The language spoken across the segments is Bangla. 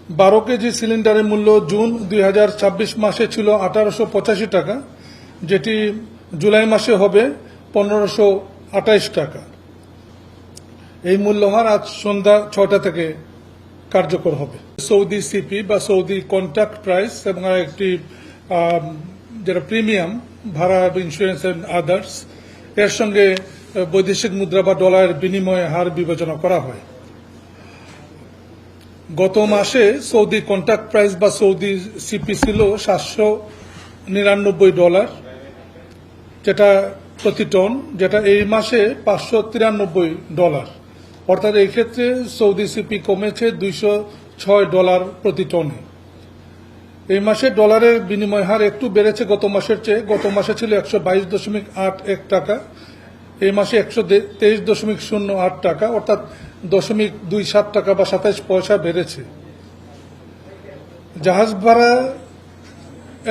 12 কেজি সিলিন্ডারের মূল্য জুন 2026 মাসে ছিল 1885 টাকা, যেটি জুলাই মাসে হবে 1528 টাকা। এই মূল্যহার আজ সন্ধ্যা 6টা থেকে কার্যকর হবে। সৌদি সিপি বা সৌদি কন্ট্রাক্ট প্রাইস এবং একটি যেটা প্রিমিয়াম ভাড়া, ইন্স্যুরেন্স এন্ড আদার্স, এর সঙ্গে বৈদেশিক মুদ্রা বা ডলারের বিনিময় হার বিবেচনা করা হয়। গত মাসে সৌদি কন্ট্রাক্ট প্রাইস বা সৌদি সিপি ছিল $799, যেটা প্রতি টন, যেটা এই মাসে $593, অর্থাৎ এই ক্ষেত্রে সৌদি সিপি কমেছে $206 প্রতি টনে। এই মাসে ডলারের বিনিময় হার একটু বেড়েছে গত মাসের চেয়ে। গত মাসে ছিল 122.81 টাকা, এই মাসে 123.08 টাকা, অর্থাৎ 0.27 টাকা বা 27 পয়সা বেড়েছে। জাহাজ ভাড়া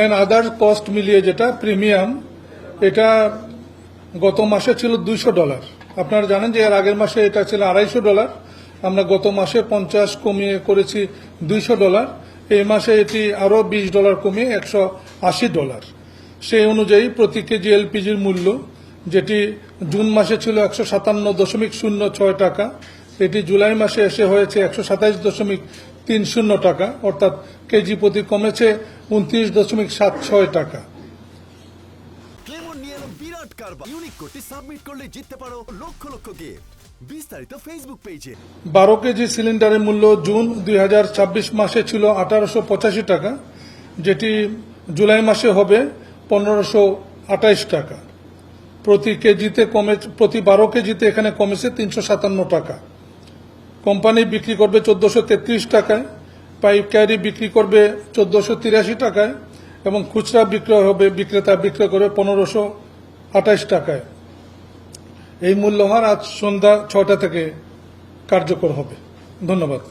এন্ড আদার কস্ট মিলিয়ে যেটা প্রিমিয়াম, এটা গত মাসে ছিল $200। আপনারা জানেন যে এর আগের মাসে এটা ছিল $250। আমরা গত মাসে 50 কমিয়ে করেছি $200। এই মাসে এটি আরো $20 কমিয়ে $180। সেই অনুযায়ী প্রতি কেজি এলপিজির মূল্য, যেটি জুন মাসে ছিল 157.06 টাকা, এটি জুলাই মাসে এসে হয়েছে 127.30 টাকা, অর্থাৎ কেজি প্রতি কমেছে 29.76 টাকা। ক্লেমন নিয়ে এলো বিরাট কারবার। ইউনিক কোডটি সাবমিট করলে জিততে পারো লক্ষ লক্ষ গিফট। বিস্তারিত ফেসবুক পেজে। 12 কেজি সিলিন্ডারের মূল্য জুন 2026 মাসে ছিল 1885 টাকা, যেটি জুলাই মাসে হবে 1528 টাকা। প্রতি 12 কেজিতে এখানে কমেছে 357 টাকা। কোম্পানি বিক্রি করবে 1433 টাকায়, পাইকারি বিক্রি করবে 1483 টাকায় এবং খুচরা বিক্রেতা বিক্রয় করবে 1528 টাকায়। এই মূল্যহার আজ সন্ধ্যা 6টা থেকে কার্যকর হবে। ধন্যবাদ।